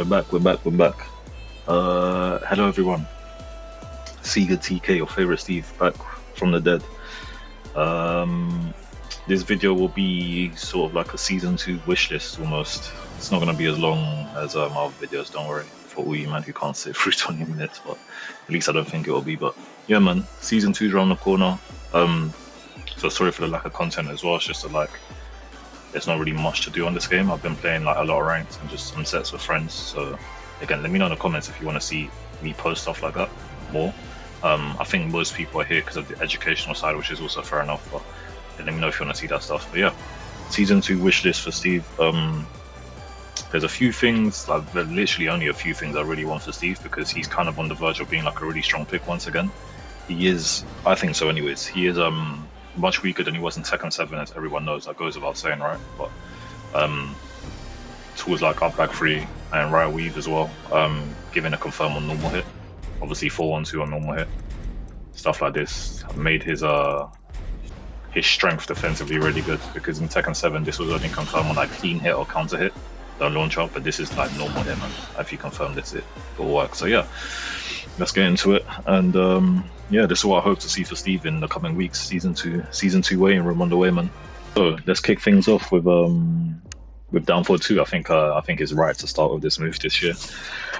we're back. Hello everyone. Sega TK, your favorite Steve, back from the dead. This video will be sort of like a season 2 wish list almost. It's not going to be as long as my other videos, don't worry, for all you man who can't sit through 20 minutes, but at least I don't think it will be. But yeah man, season 2's around the corner. So sorry for the lack of content as well. It's just that there's not really much to do on this game. I've been playing like a lot of ranked and just some sets with friends. So again, let me know in the comments if you want to see me post stuff like that more. I think most people are here because of the educational side, which is also fair enough. But let me know if you want to see that stuff. But yeah, season 2 wish list for Steve. There's a few things, like literally only a few things I really want for Steve, because he's kind of on the verge of being like a really strong pick once again. He is, I think so anyways, he is much weaker than he was in Tekken 7, as everyone knows. That goes without saying, right? But tools like up back 3 and right weave as well, giving a confirm on normal hit, obviously 4-1-2 on normal hit, stuff like this made his strength defensively really good, because in Tekken 7 this was only confirmed on like clean hit or counter hit, don't launch up, but this is like normal hit, man. If you confirm this, it will work. So yeah, let's get into it. And yeah, this is what I hope to see for Steve in the coming weeks. Season 2 way and room on the way, man. So let's kick things off with downfall 2. I think it's right to start with this move this year.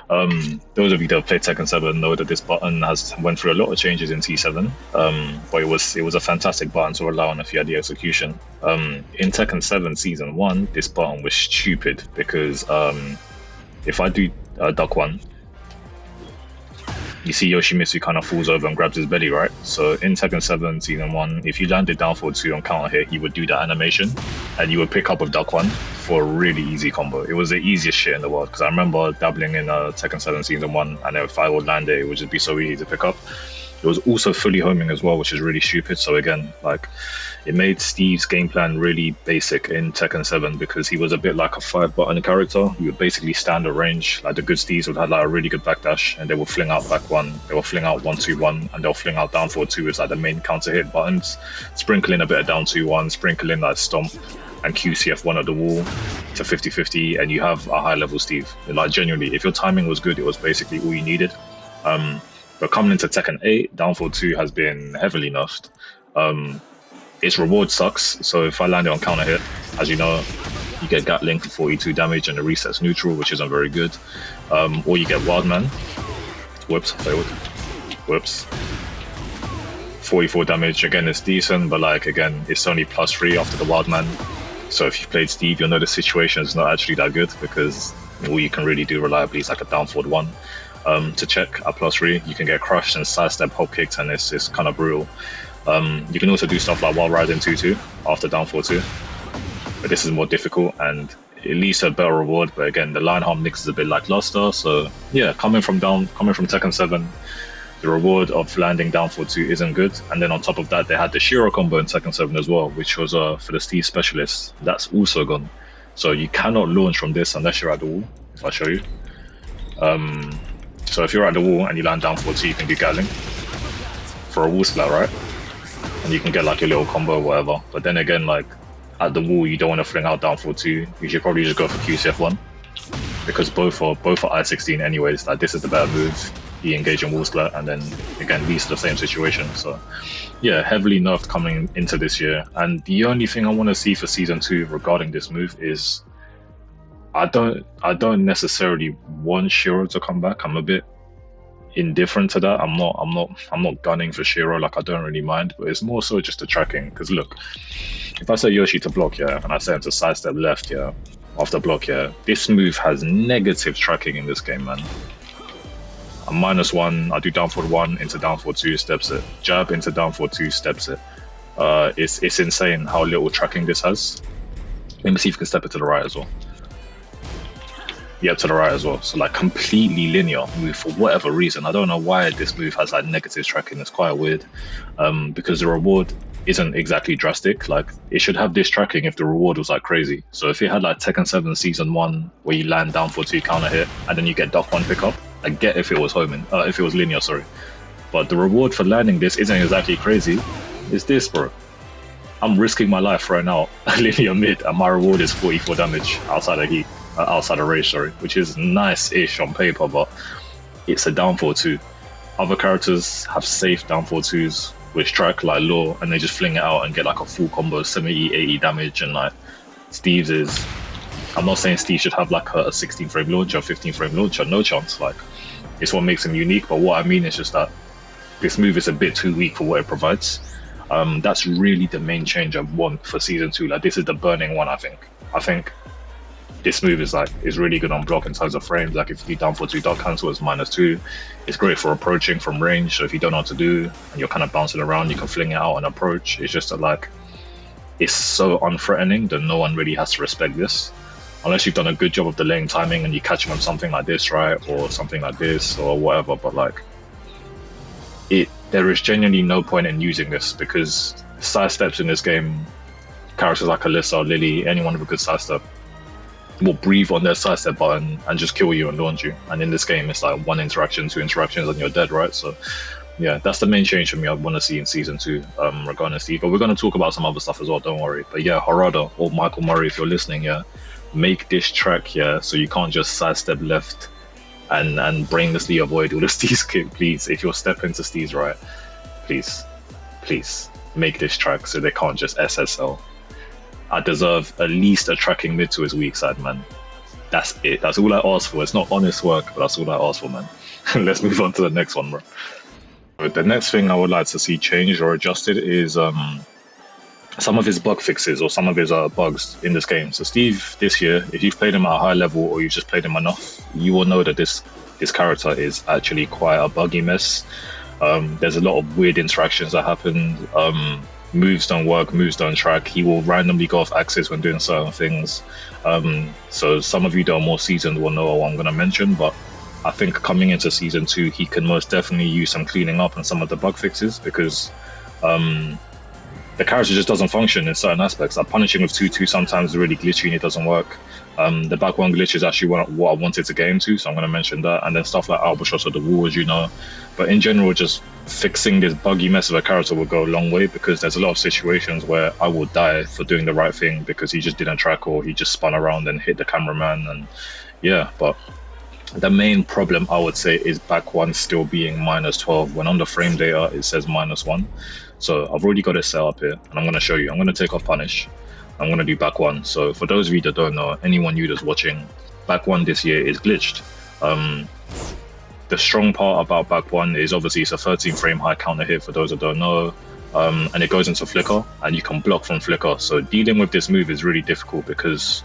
Those of you that have played Tekken 7 know that this button has went through a lot of changes in T7, but it was a fantastic button to rely on if you had the execution. In Tekken 7 Season 1, this button was stupid because if I do duck 1, you see Yoshimitsu kind of falls over and grabs his belly, right? So in Tekken 7 Season 1, if you landed downfall 2 on counter hit, he would do that animation, and you would pick up with duck 1 for a really easy combo. It was the easiest shit in the world, because I remember dabbling in Tekken 7 Season 1, and if I would land it would just be so easy to pick up. It was also fully homing as well, which is really stupid. So again, like, it made Steve's game plan really basic in Tekken 7, because he was a bit like a 5-button character. You would basically stand at range, like the good Steves would have like a really good backdash, and they will fling out back 1, they will fling out 1-2-1, and they'll fling out down 4-2 as like the main counter hit buttons, sprinkle in a bit of down 2-1, sprinkle in like Stomp and QCF1 at the wall to 50-50, and you have a high level Steve. Like genuinely, if your timing was good, it was basically all you needed. But coming into Tekken 8, downfall 2 has been heavily nerfed. Its reward sucks, so if I land it on counter hit, as you know, you get Gatling for 42 damage and the reset's neutral, which isn't very good. Or you get Wildman. Whoops, failed. Whoops. 44 damage, again it's decent, but like again, it's only +3 after the Wildman. So if you've played Steve, you'll know the situation is not actually that good, because all you can really do reliably is like a downfall 1. To check at +3, you can get crushed and sidestep hop kicked, and it's kind of brutal. You can also do stuff like wall riding 2-2 after downfall 2, but this is more difficult and it leads to a better reward. But again, the line harm mix is a bit lackluster. So yeah, coming from Tekken 7, the reward of landing downfall 2 isn't good. And then on top of that, they had the Shiro combo in Tekken 7 as well, which was for the Steve specialist. That's also gone. So you cannot launch from this unless you're at the wall, if I show you. So if you're at the wall and you land down 4-2, you can do Gatling for a wall splat, right? And you can get like your little combo or whatever. But then again, like at the wall, you don't want to fling out down 4-2. You should probably just go for QCF1, because both are I-16 anyways. Like, this is the better move. You engage in wall splat, and then again leads to the same situation. So yeah, heavily nerfed coming into this year. And the only thing I want to see for Season 2 regarding this move is, I don't necessarily want Shiro to come back. I'm a bit indifferent to that. I'm not gunning for Shiro. Like, I don't really mind, but it's more so just the tracking. Because look, if I say Yoshi to block, yeah, and I say him to sidestep left, yeah, after block, yeah, this move has negative tracking in this game, man. I'm -1, I do downfall 1 into downfall 2, steps it. Jab into downfall 2, steps it. It's insane how little tracking this has. Let me see if you can step it to the right as well. Yeah, to the right as well. So like completely linear move for whatever reason. I don't know why this move has like negative tracking. It's quite weird, because the reward isn't exactly drastic. Like, it should have this tracking if the reward was like crazy. So if it had like Tekken 7 Season 1 where you land down for 2 counter hit and then you get duck 1 pickup, I get if it was homing, if it was linear, sorry. But the reward for landing this isn't exactly crazy. It's this, bro. I'm risking my life right now, linear mid, and my reward is 44 damage outside of heat. outside of rage, sorry, which is nice-ish on paper, but it's a downfall 2. Other characters have safe downfall 2s, which track like Law, and they just fling it out and get like a full combo, 70, 80 damage, and like Steve's is... I'm not saying Steve should have like a 16 frame launcher, 15 frame launcher, no chance. Like, it's what makes him unique, but what I mean is just that this move is a bit too weak for what it provides. That's really the main change I want for season 2. Like, this is the burning one, I think. I think this move is really good on block in terms of frames. Like, if you do down for 2 dot cancel, it's -2. It's great for approaching from range. So if you don't know what to do and you're kind of bouncing around, you can fling it out and approach. It's just that, like, it's so unthreatening that no one really has to respect this. Unless you've done a good job of delaying timing and you catch him on something like this, right? Or something like this or whatever. But like, there is genuinely no point in using this because sidesteps in this game, characters like Alyssa, Lily, anyone with a good sidestep will breathe on their sidestep button and just kill you and launch you. And in this game, it's like 1 interaction, 2 interactions, and you're dead, right? So yeah, that's the main change for me I want to see in season 2 regarding Steve. But we're going to talk about some other stuff as well, don't worry. But yeah, Harada or Michael Murray, if you're listening, yeah, make this track, yeah, so you can't just sidestep left and brainlessly avoid all the Steve's kick, please. If you're stepping to Steve's right, please make this track so they can't just SSL. I deserve at least a tracking mid to his weak side, man. That's it. That's all I ask for. It's not honest work, but that's all I ask for, man. Let's move on to the next one, bro. But the next thing I would like to see changed or adjusted is some of his bug fixes or some of his bugs in this game. So Steve, this year, if you've played him at a high level or you've just played him enough, you will know that this character is actually quite a buggy mess. There's a lot of weird interactions that happen. Moves don't work, moves don't track. He will randomly go off axis when doing certain things. So some of you that are more seasoned will know what I'm going to mention, but I think coming into season 2, he can most definitely use some cleaning up on some of the bug fixes because the character just doesn't function in certain aspects. Like punishing with 2-2 sometimes is really glitchy and it doesn't work. The back one glitch is actually what I wanted to get into, so I'm going to mention that. And then stuff like Albatross or the Wall, as you know. But in general, just fixing this buggy mess of a character will go a long way because there's a lot of situations where I will die for doing the right thing because he just didn't track or he just spun around and hit the cameraman. And yeah, but the main problem I would say is back one still being -12 when on the frame data it says -1. So I've already got it set up here and I'm going to show you. I'm going to take off punish. I'm going to do back one. So for those of you that don't know, anyone new that's watching, back one this year is glitched. The strong part about back one is obviously it's a 13 frame high counter hit for those that don't know. And it goes into flicker and you can block from flicker. So dealing with this move is really difficult because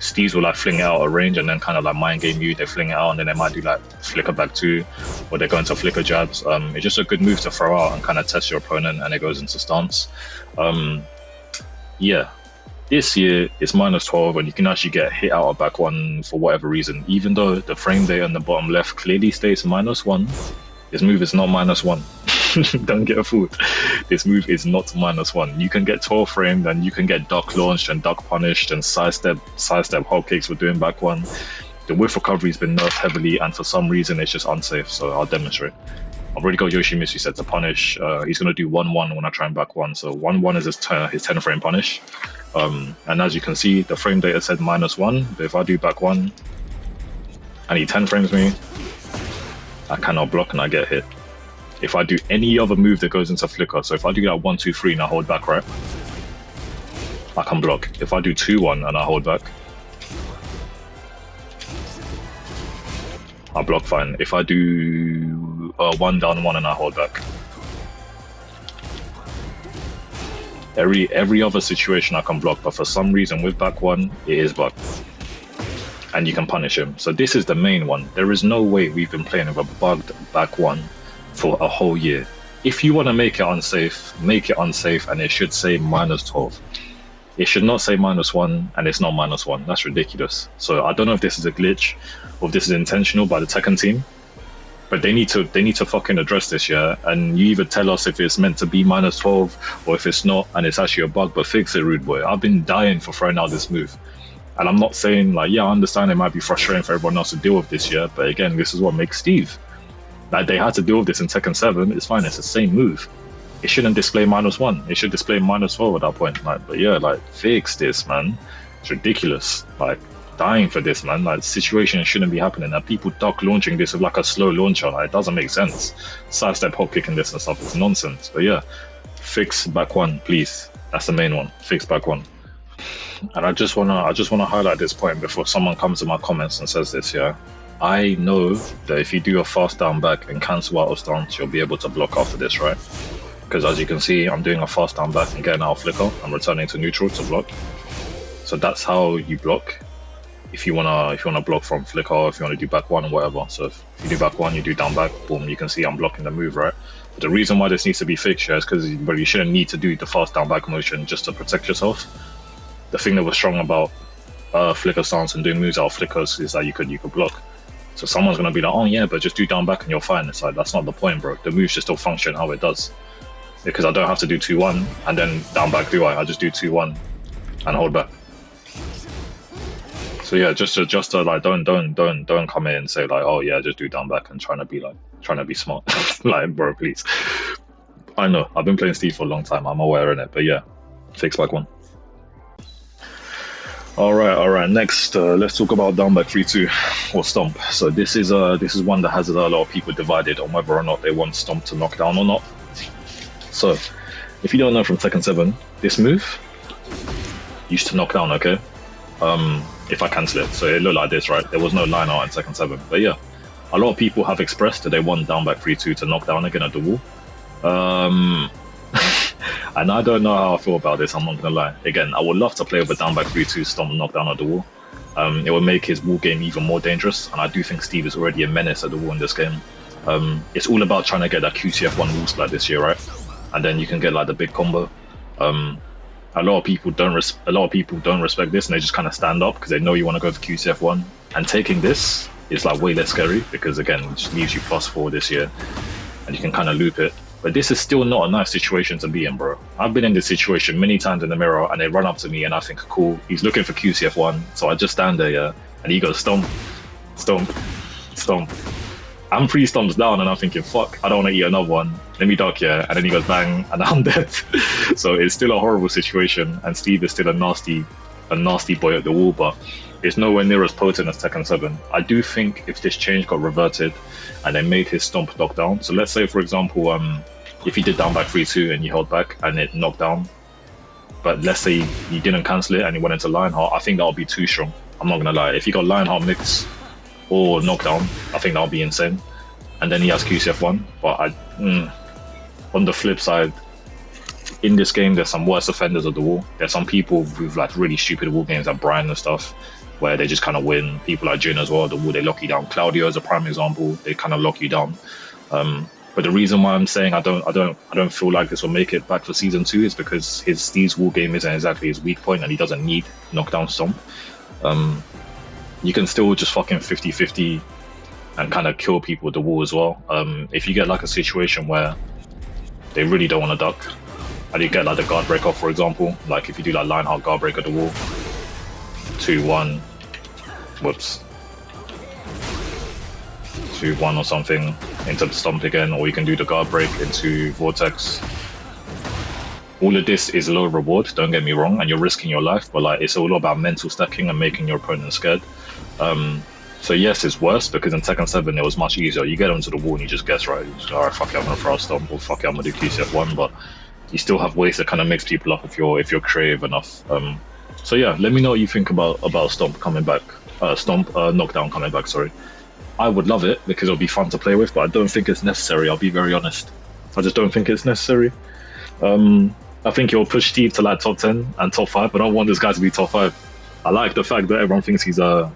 Steves will like fling it out at range and then kind of like mind game you. They fling it out and then they might do like flicker back 2 or they go into flicker jabs. It's just a good move to throw out and kind of test your opponent and it goes into stance. Yeah, this year it's -12 and you can actually get hit out of back one for whatever reason. Even though the frame data on the bottom left clearly states -1, this move is not -1. Don't get fooled. This move is not -1. You can get 12 framed and you can get duck launched and duck punished and sidestep hop kicks for doing back one. The whiff recovery has been nerfed heavily and for some reason it's just unsafe, so I'll demonstrate. I've already got Yoshimitsu set to punish. He's going to do 1-1 when I try and back one. So 1-1 is his 10 frame punish. And as you can see, the frame data said -1, but if I do back one and he 10 frames me, I cannot block and I get hit. If I do any other move that goes into flicker, so if I do that 1-2-3 and I hold back, right, I can block. If I do 2-1 and I hold back, I block fine. If I do 1-1 and I hold back, every other situation I can block, but for some reason with back one, it is blocked. And you can punish him. So this is the main one. There is no way we've been playing with a bugged back one for a whole year. If you want to make it unsafe, make it unsafe and it should say -12. It should not say -1 and it's not -1. That's ridiculous. So I don't know if this is a glitch or if this is intentional by the Tekken team, but they need to fucking address this, yeah? And you either tell us if it's meant to be -12 or if it's not and it's actually a bug, but fix it, rude boy. I've been dying for throwing out this move. And I'm not saying like, yeah, I understand it might be frustrating for everyone else to deal with this, yeah? But again, this is what makes Steve. Like they had to deal with this in Tekken 7, it's fine, it's the same move. It shouldn't display -1, it should display -12 at that point. Like, but yeah, like fix this, man. It's ridiculous. Like dying for this, man. Like, situation shouldn't be happening. That people duck launching this with like a slow launcher. Like, it doesn't make sense. Sidestep hop kicking this and stuff is nonsense. But yeah, fix back one, please. That's the main one. Fix back one. And I just wanna highlight this point before someone comes in my comments and says this. Yeah, I know that if you do a fast down back and cancel out of stance, you'll be able to block after this, right? Because as you can see, I'm doing a fast down back and getting out of flicker. I'm returning to neutral to block. So that's how you block. If you wanna block from flicker, if you wanna do back one or whatever. So if you do back one, you do down back, boom, you can see I'm blocking the move, right? But the reason why this needs to be fixed is because you shouldn't need to do the fast down back motion just to protect yourself. The thing that was strong about flicker stance and doing moves out of flickers is that you could block. So someone's gonna be like, oh yeah, but just do down back and you're fine. It's like, that's not the point, bro. The move should still function how it does. Because I don't have to do 2-1 and then down back, do I? I just do 2-1 and hold back. So yeah, just to like, don't come in and say like, oh yeah, just do down back and trying to be smart. Like, bro, please. I know, I've been playing Steve for a long time. I'm aware of it, but yeah, fix back one. All right. Next, let's talk about down back 3-2 or stomp. So this is one that has a lot of people divided on whether or not they want stomp to knock down or not. So if you don't know from Tekken 7, this move used to knock down. Okay, if I cancel it, so it looked like this, right? There was no line out in Tekken 7, but yeah, a lot of people have expressed that they want down back 3-2 to knock down again at the wall. And I don't know how I feel about this, I'm not gonna lie. Again, I would love to play with a down back 3-2 stomp knockdown at the wall. It would make his wall game even more dangerous, and I do think Steve is already a menace at the wall in this game. It's all about trying to get that QCF1 wall splat this year, right? And then you can get like the big combo. A lot of people don't respect this, and they just kind of stand up because they know you want to go for QCF1. And taking this is like way less scary because again, it just leaves you +4 this year, and you can kind of loop it. But this is still not a nice situation to be in, bro. I've been in this situation many times in the mirror, and they run up to me, and I think, cool, he's looking for QCF1, so I just stand there, yeah, and he goes stomp, stomp, stomp. I'm 3 stomps down, and I'm thinking, fuck, I don't want to eat another one. Let me duck, yeah, and then he goes bang, and I'm dead. So it's still a horrible situation, and Steve is still a nasty boy at the wall, but it's nowhere near as potent as Tekken 7. I do think if this change got reverted and they made his stomp knock down, so let's say for example, if he did down back 3-2 and you held back and it knocked down, but let's say you didn't cancel it and he went into Lionheart, I think that would be too strong. I'm not gonna lie. If he got Lionheart mix or knockdown, I think that would be insane. And then he has QCF1, but on the flip side, in this game, there's some worse offenders of the wall. There's some people with like really stupid wall games like Brian and stuff, where they just kind of win. People like Jin as well, the wall, they lock you down. Claudio is a prime example. They kind of lock you down. But the reason why I'm saying I don't feel like this will make it back for season 2 is because Steve's wall game isn't exactly his weak point, and he doesn't need knockdown stomp. You can still just fucking 50-50 and kind of kill people with the wall as well. If you get like a situation where they really don't want to duck, and you get like the guard break off, for example, like if you do like Lionheart guard break at the wall, 2-1, whoops, 2-1 or something into the stomp again, or you can do the guard break into Vortex. All of this is low reward, don't get me wrong, and you're risking your life, but like it's all about mental stacking and making your opponent scared. So yes, it's worse because in Tekken 7 it was much easier. You get onto the wall and you just guess, right? Alright, fuck it, I'm gonna throw a stomp, or fuck it, I'm gonna do QCF1, but you still have ways to kind of mix people up if you're creative enough. So yeah, let me know what you think about Stomp coming back. Knockdown coming back, sorry. I would love it because it'll be fun to play with, but I don't think it's necessary, I'll be very honest. I just don't think it's necessary. I think it'll push Steve to like top 10 and top 5, but I don't want this guy to be top 5. I like the fact that everyone thinks he's a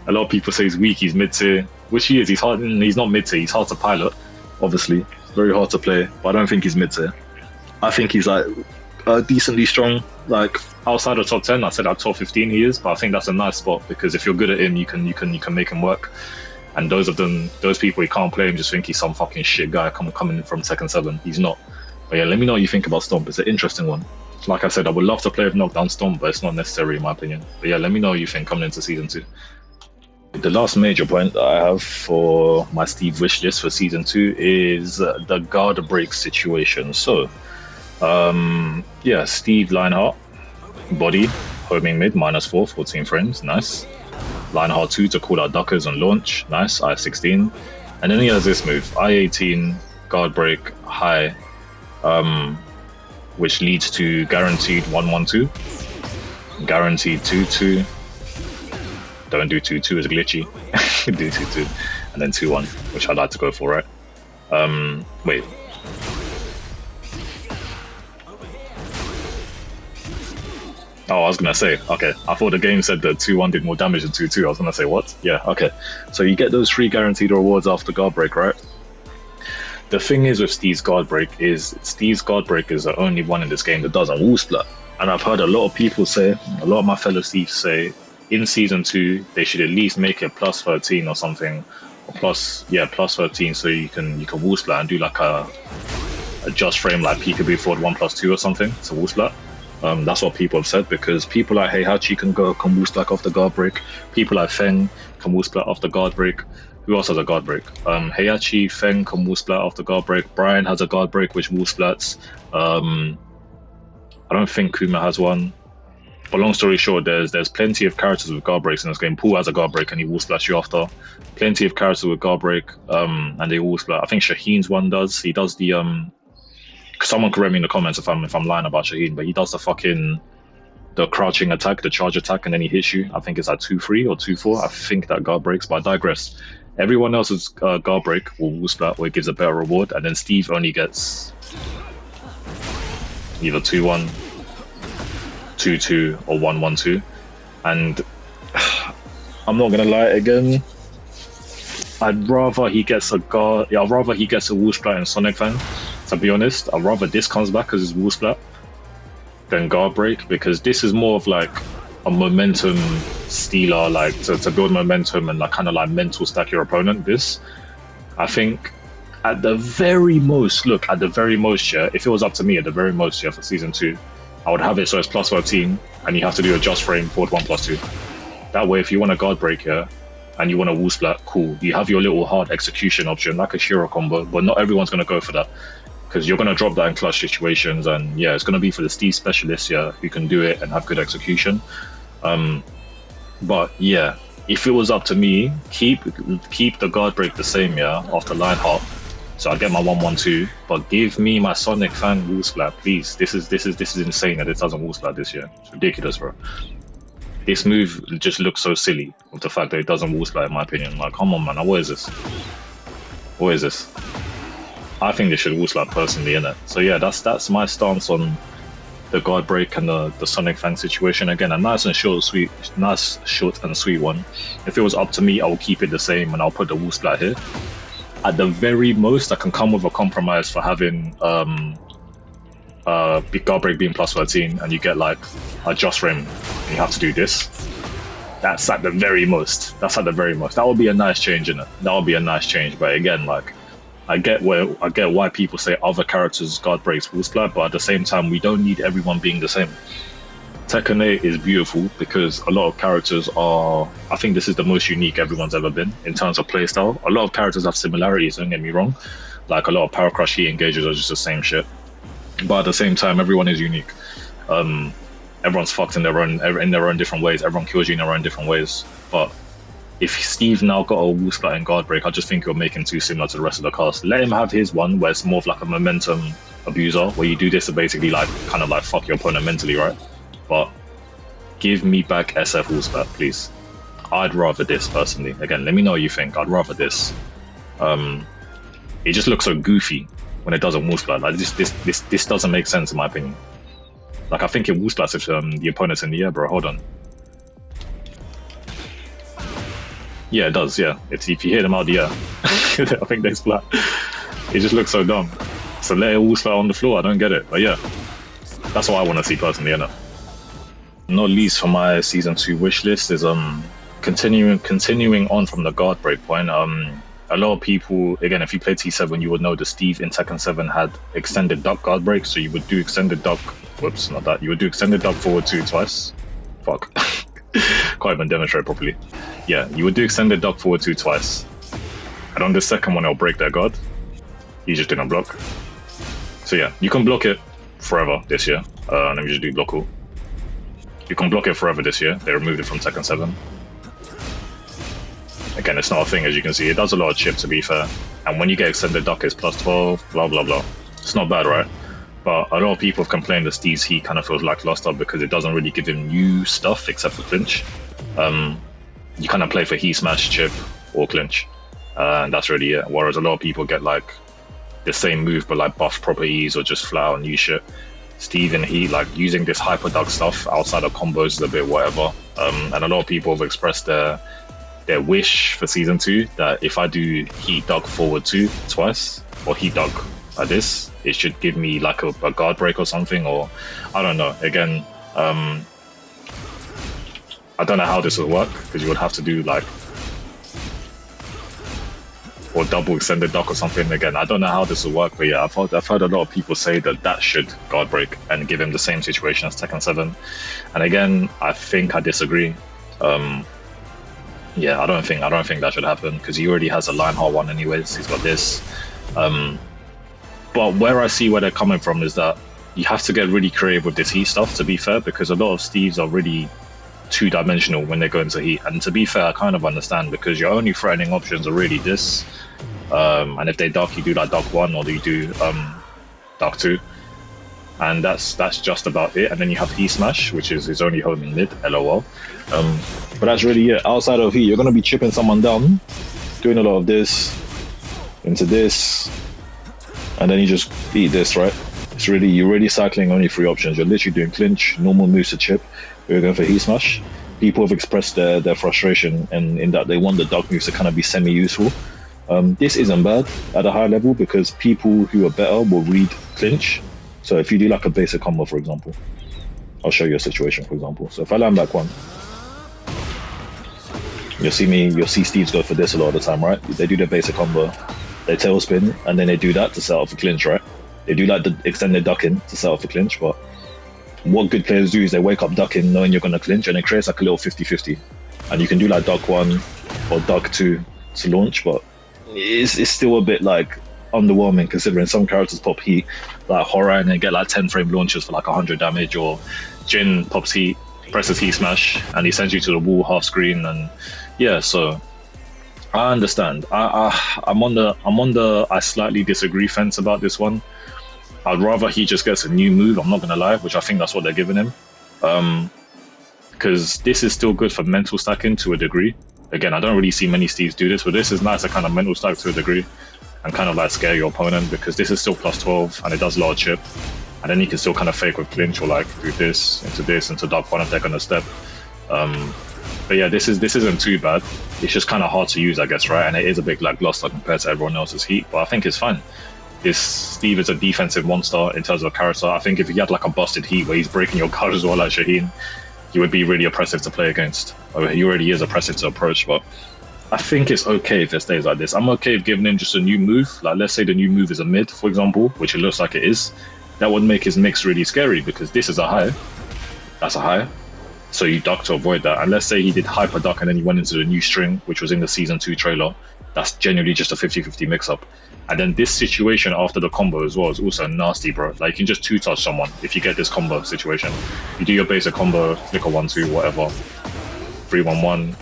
lot of people say he's weak, he's mid-tier, which he is. He's not mid-tier, he's hard to pilot, obviously. Very hard to play, but I don't think he's mid-tier. I think he's like decently strong, like outside of top 10. I said at top 15 he is, but I think that's a nice spot because if you're good at him, you can make him work. And those people who can't play him just think he's some fucking shit guy coming from Tekken 7. He's not. But yeah, let me know what you think about Stomp. It's an interesting one. Like I said, I would love to play with knockdown Stomp, but it's not necessary in my opinion. But yeah, let me know what you think coming into season 2. The last major point that I have for my Steve wish list for season 2 is the guard break situation. So yeah, Steve Lionheart, body, Homing mid, -4, 14 frames, nice. Line hard 2 to call out duckers and launch, nice, I-16. And then he has this move, I-18, guard break, high, which leads to guaranteed 1-1-2, guaranteed 2-2, don't do 2-2, it's glitchy, do 2-2, and then 2-1, which I'd like to go for, right? Wait. Oh, I was gonna say, okay, I thought the game said that 2-1 did more damage than 2-2, I was gonna say, what? Yeah, okay. So you get those 3 guaranteed rewards after guard break, right? The thing is with Steve's guard break is the only one in this game that doesn't wall splat. And I've heard a lot of people say, a lot of my fellow Steves say, in Season 2, they should at least make it plus 13 or something, or plus 13, so you can wall splat and do like a just frame like peekaboo forward 1+2 or something to wall splat. That's what people have said, because people like Heihachi can wall splat off the guard break, people like Feng can wall splat off the guard break. Who else has a guard break? Heihachi, Feng can wall splat off the guard break. Brian has a guard break which wall splats. I don't think Kuma has one. But long story short, there's plenty of characters with guard breaks in this game. Paul has a guard break and he wall splats you after. Plenty of characters with guard break, and they wall splat. I think Shaheen's one does. He does the someone correct me in the comments if I'm lying about Shaheen, but he does the crouching attack, the charge attack, and then he hits you. I think it's at 2-3 or 2-4. I think that guard breaks, but I digress. Everyone else's guard break will wall splat, where it gives a better reward, and then Steve only gets either 2-1, 2-2, or 1-1-2. And I'm not gonna lie again, I'd rather he gets a wall splat in Sonic Fang. To be honest, I'd rather this comes back as his wall splat than guard break, because this is more of like a momentum stealer, like to build momentum and like kind of like mental stack your opponent. This, I think, at the very most, yeah, if it was up to me, at the very most, yeah, for Season 2, I would have it so it's plus 13 and you have to do a just frame forward 1+2. That way, if you want a guard break here and you want a wall splat, cool, you have your little hard execution option like a Shiro combo, but not everyone's going to go for that, because you're going to drop that in clutch situations, and yeah, it's going to be for the Steve specialists, yeah, who can do it and have good execution. But yeah, if it was up to me, keep the guard break the same, yeah, after line hop, so I get my 1-1-2, but give me my Sonic Fan wall splat, please. This is insane that it doesn't wall splat this year. It's ridiculous, bro. This move just looks so silly with the fact that it doesn't wall splat, in my opinion. Like, come on, man, what is this? What is this? I think they should wall splat personally, innit? So yeah, that's my stance on the guard break and the Sonic Fang situation. Again, a nice short and sweet one. If it was up to me, I will keep it the same and I'll put the wall splat here. At the very most, I can come with a compromise for having guard break being plus 13 and you get like a just frame and you have to do this. That's at the very most. That would be a nice change, innit? That would be a nice change. But again, like, I get why people say other characters guard breaks wall splat, but at the same time, we don't need everyone being the same. Tekken 8 is beautiful because a lot of characters are, I think this is the most unique everyone's ever been in terms of playstyle. A lot of characters have similarities, don't get me wrong. Like a lot of Power Crush heat engagers are just the same shit. But at the same time, everyone is unique. Everyone's fucked in their own different ways. Everyone kills you in their own different ways. But if Steve now got a wall splat and guard break, I just think you're making too similar to the rest of the cast. Let him have his one where it's more of like a momentum abuser, where you do this to basically like kind of like fuck your opponent mentally, right? But give me back SF wall splat, please. I'd rather this personally. Again, let me know what you think. I'd rather this. It just looks so goofy when it doesn't wall splat. Like this doesn't make sense in my opinion. Like I think it wall splats if the opponent's in the air, bro. Hold on. Yeah, it does, yeah. If you hit them out the air, I think they splat. It just looks so dumb. So let it wall splat on the floor, I don't get it. But yeah, that's what I want to see personally, innit? Not least for my Season 2 wish list is continuing on from the guard break point. A lot of people, again, if you play T7, you would know that Steve in Tekken 7 had extended duck guard break, so you would do extended duck, whoops, not that, you would do extended duck forward 2 twice. Fuck. Can't even demonstrate properly. Yeah, you would do extended duck forward 2 twice. And on the second one, it'll break their guard. You just didn't block. So yeah, you can block it forever this year. Let me just do block all. You can block it forever this year. They removed it from Tekken 7. Again, it's not a thing, as you can see. It does a lot of chip, to be fair. And when you get extended duck, it's plus 12, blah, blah, blah. It's not bad, right? But a lot of people have complained that Steve's heat kind of feels lackluster because it doesn't really give him new stuff except for clinch. You kind of play for heat smash, chip, or clinch. And that's really it. Whereas a lot of people get like the same move, but like buff properties or just flat out new shit. Steve and heat, like using this hyper duck stuff outside of combos is a bit whatever. And a lot of people have expressed their wish for season 2 that if I do heat duck forward 2 twice or heat duck like this, it should give me like a guard break or something, or I don't know. Again, I don't know how this would work because you would have to do like or double extended duck or something. Again, I don't know how this will work, but yeah, I've heard a lot of people say that should guard break and give him the same situation as Tekken 7. And again, I think I disagree. Yeah, I don't think that should happen because he already has a Lionheart one anyways. He's got this. But where I see where they're coming from is that you have to get really creative with this heat stuff, to be fair, because a lot of Steves are really two-dimensional when they go into heat. And to be fair, I kind of understand because your only threatening options are really this. And if they duck, you do like duck 1 or you do duck 2. And that's just about it. And then you have heat smash, which is his only home in mid, LOL. But that's really it. Outside of heat, you're going to be chipping someone down, doing a lot of this, into this, and then you just eat this, right? It's really, you're really cycling only 3 options. You're literally doing clinch, normal moves to chip. You're going for heat smash. People have expressed their frustration in that they want the duck moves to kind of be semi-useful. This isn't bad at a high level because people who are better will read clinch. So if you do like a basic combo, for example, I'll show you a situation, for example. So if I land back 1, you'll see Steves go for this a lot of the time, right? They do their basic combo, they tailspin, and then they do that to set up for clinch, right? They do like the extended ducking to set up for clinch, but what good players do is they wake up ducking knowing you're going to clinch, and it creates like a little 50-50. And you can do like duck 1 or duck 2 to launch, but it's still a bit like underwhelming considering some characters pop heat like horror and they get like 10 frame launches for like 100 damage, or Jin pops heat, presses heat smash, and he sends you to the wall half screen. And yeah, so I understand. I'm on the I slightly disagree fence about this one. I'd rather he just gets a new move, I'm not gonna lie, which I think that's what they're giving him, because this is still good for mental stacking to a degree. Again, I don't really see many Steves do this, but this is nice to kind of mental stack to a degree and kind of like scare your opponent because this is still plus 12 and it does a lot of chip. And then you can still kind of fake with clinch or like do this, into duck 1 if they're gonna step. But yeah, this isn't too bad. It's just kind of hard to use, I guess, right? And it is a bit lackluster compared to everyone else's heat, but I think it's fine. Steve is a defensive monster in terms of character. I think if he had like a busted heat where he's breaking your guard as well like Shaheen, he would be really oppressive to play against. He already is oppressive to approach, but I think it's okay if it stays like this. I'm okay with giving him just a new move. Like, let's say the new move is a mid, for example, which it looks like it is. That would make his mix really scary because this is a high. That's a high. So you duck to avoid that. And let's say he did hyper duck and then he went into the new string, which was in the season 2 trailer. That's genuinely just a 50-50 mix up. And then this situation after the combo as well is also nasty, bro. Like, you can just 2-touch someone if you get this combo situation. You do your basic combo, flicker 1-2, whatever. 3-1-1.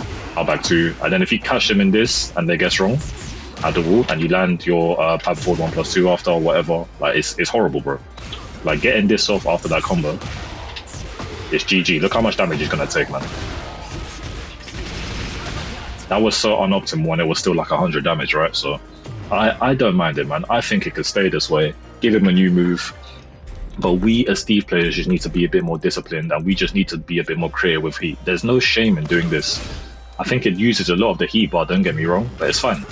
Back 2, and then if you catch them in this and they guess wrong at the wall and you land your pad forward 1+2 after or whatever, like it's horrible, bro. Like getting this off after that combo, it's GG. Look how much damage he's gonna take, man. That was so unoptimal and it was still like 100 damage, right? So I don't mind it, man. I think it could stay this way. Give him a new move. But we as Steve players just need to be a bit more disciplined and we just need to be a bit more creative with heat. There's no shame in doing this. I think it uses a lot of the heat bar, don't get me wrong, but it's fine.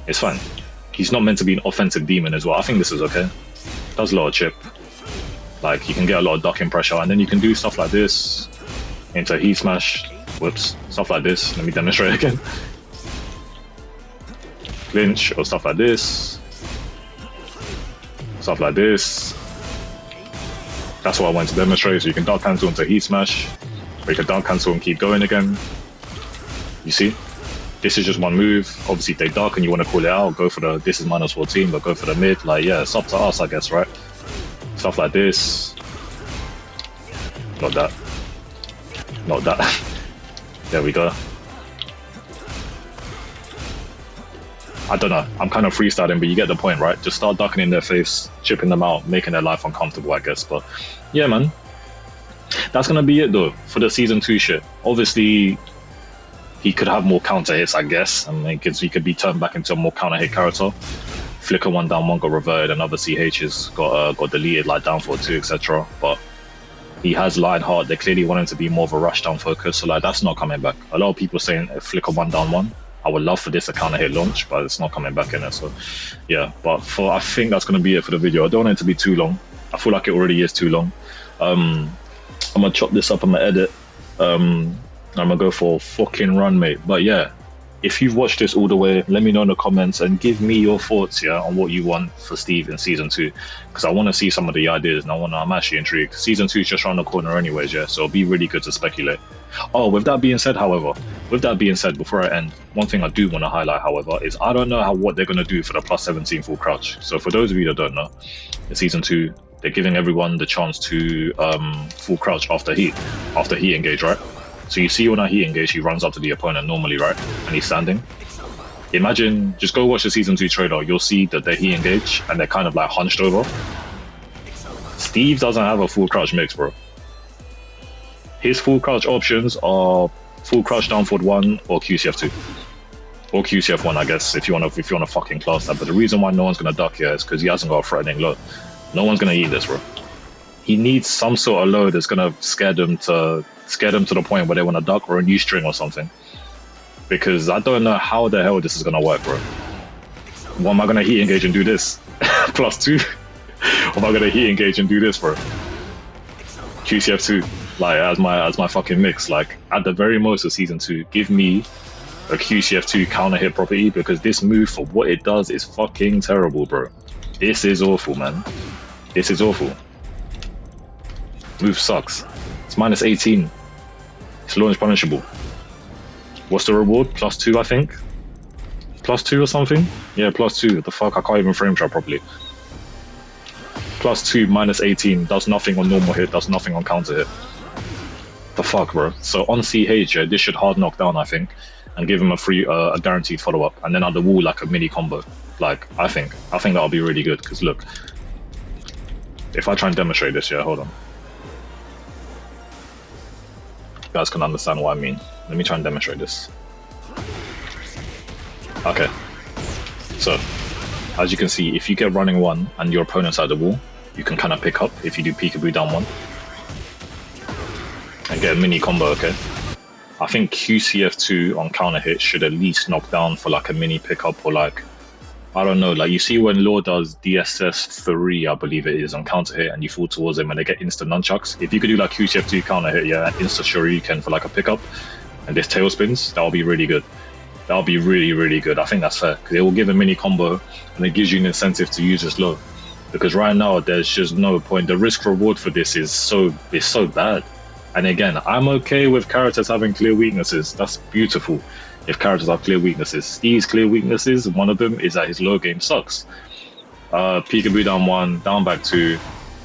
It's fine. He's not meant to be an offensive demon as well. I think this is okay. Does a lot of chip. Like, you can get a lot of ducking pressure, and then you can do stuff like this into heat smash. Whoops. Stuff like this. Let me demonstrate again. Clinch, or stuff like this. Stuff like this. That's what I wanted to demonstrate. So you can duck cancel into heat smash, or you can duck cancel and keep going again. You see? This is just one move. Obviously, if they duck and you want to call it out, go for the, this is -14, but go for the mid. Like, yeah, it's up to us, I guess, right? Stuff like this. Got that. Not that. There we go. I don't know. I'm kind of freestyling, but you get the point, right? Just start ducking in their face, chipping them out, making their life uncomfortable, I guess. But yeah, man. That's going to be it, though, for the Season 2 shit. Obviously, he could have more counter hits, I guess. I mean, he could be turned back into a more counter hit character. Flicker 1 down 1 got reverted, and other CHs got deleted, like down 4-2, etc. But he has Lionheart. They clearly want him to be more of a rush down focus, so like that's not coming back. A lot of people saying Flicker 1 down 1. I would love for this to counter hit launch, but it's not coming back in it. So yeah, but I think that's going to be it for the video. I don't want it to be too long. I feel like it already is too long. I'm gonna chop this up. I'm gonna edit. I'm gonna go for a fucking run, mate. But yeah, if you've watched this all the way, let me know in the comments and give me your thoughts, yeah, on what you want for Steve in Season 2, because I want to see some of the ideas, and I'm actually intrigued. Season 2 is just around the corner anyways, yeah, so it'll be really good to speculate. Oh, with that being said, before I end, one thing I do want to highlight, however, is I don't know what they're going to do for the plus 17 full crouch. So for those of you that don't know, in Season 2, they're giving everyone the chance to full crouch after heat engage, right? So you see when I heat engage, he runs up to the opponent normally, right? And he's standing. Imagine, just go watch the Season 2 trailer, you'll see that they heat engage and they're kind of like hunched over. Steve doesn't have a full crouch mix, bro. His full crouch options are full crouch down forward 1 or QCF2. Or QCF1, I guess, if you want to fucking class that. But the reason why no one's gonna duck here is because he hasn't got a threatening low. No one's gonna eat this, bro. He needs some sort of low that's gonna scare them to the point where they want to duck, or a new string or something. Because I don't know how the hell this is gonna work, bro. What am I gonna heat engage and do this? +2? Or am I gonna heat engage and do this, bro? QCF2, like as my fucking mix. Like at the very most of Season 2, give me a QCF2 counter hit property, because this move for what it does is fucking terrible, bro. This is awful, man. This is awful. Move sucks. It's -18. It's launch punishable. What's the reward? +2, I think. +2 or something? Yeah, +2. What the fuck? I can't even frame trap properly. +2, -18. Does nothing on normal hit, does nothing on counter hit. The fuck, bro? So on CH, yeah, this should hard knock down, I think, and give him a guaranteed follow-up, and then on the wall, like a mini combo. Like, I think that'll be really good, because look, if I try and demonstrate this, yeah, hold on. You guys can understand what I mean. Let me try and demonstrate this. Okay. So, as you can see, if you get running 1 and your opponent's at the wall, you can kind of pick up if you do peekaboo down 1. And get a mini combo, okay? I think QCF2 on counter hit should at least knock down for like a mini pickup, or like, I don't know, like you see when Law does DSS3, I believe it is, on counter hit, and you fall towards him and they get instant nunchucks. If you could do like QCF2 counter hit, yeah, and insta shuriken for like a pickup, and this tail spins, that'll be really good. That'll be really, really good. I think that's fair, because it will give a mini combo and it gives you an incentive to use this low. Because right now, there's just no point. The risk reward for this is so bad. And again, I'm okay with characters having clear weaknesses. That's beautiful if characters have clear weaknesses. Steve's clear weaknesses, one of them is that his low game sucks. Peekaboo down 1, down back 2,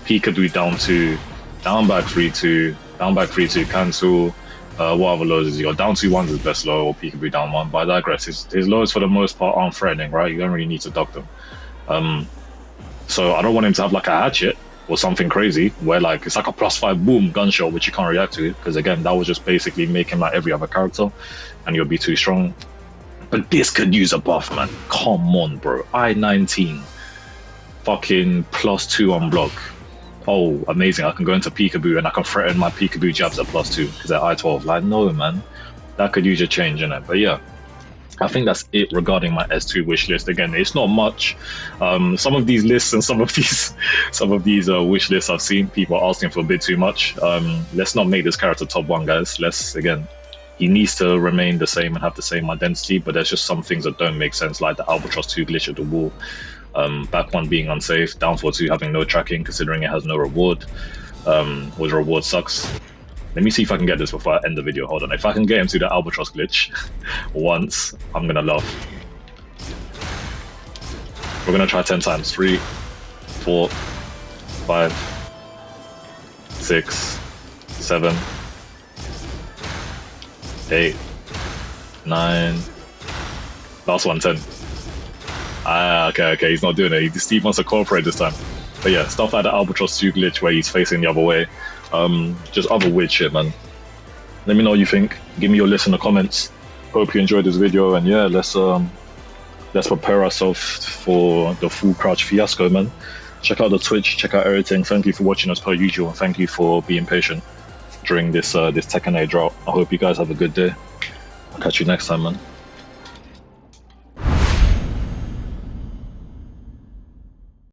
peekaboo down 2, down back 3-2, down back 3-2, cancel. What other lows is he got? Down 2-1's his best low, or peekaboo down 1. But I digress. His lows for the most part aren't threatening, right? You don't really need to duck them. So I don't want him to have like a hatchet or something crazy where like it's like a +5 boom gunshot which you can't react to, because again that would just basically make him like every other character and you'll be too strong. But this could use a buff, man. Come on, bro. I-19 fucking +2 on block. Oh, amazing. I can go into peekaboo and I can threaten my peekaboo jabs at +2 because they're I-12. Like, no, man, that could use a change in it. But yeah, I think that's it regarding my S2 wish list. Again, it's not much. Some of these lists and some of these wish lists I've seen people asking for a bit too much. Let's not make this character top 1, guys. Again, he needs to remain the same and have the same identity, but there's just some things that don't make sense, like the Albatross 2 glitch at the wall, back 1 being unsafe, down 4-2 having no tracking considering it has no reward, which reward sucks. Let me see if I can get this before I end the video. Hold on. If I can get him to the Albatross glitch once, I'm gonna laugh. We're gonna try 10 times. 3, 4, 5, 6, 7, 8, 9. Last one, 10. Ah, okay, he's not doing it. Steve wants to cooperate this time. But yeah, stuff like the Albatross 2 glitch where he's facing the other way. Just other weird shit, man. Let me know what you think. Give me your list in the comments. Hope you enjoyed this video, and yeah, let's prepare ourselves for the full crouch fiasco, man. Check out the Twitch, check out everything. Thank you for watching as per usual, and thank you for being patient during this Tekken 8 drought. I hope you guys have a good day. I'll catch you next time, man.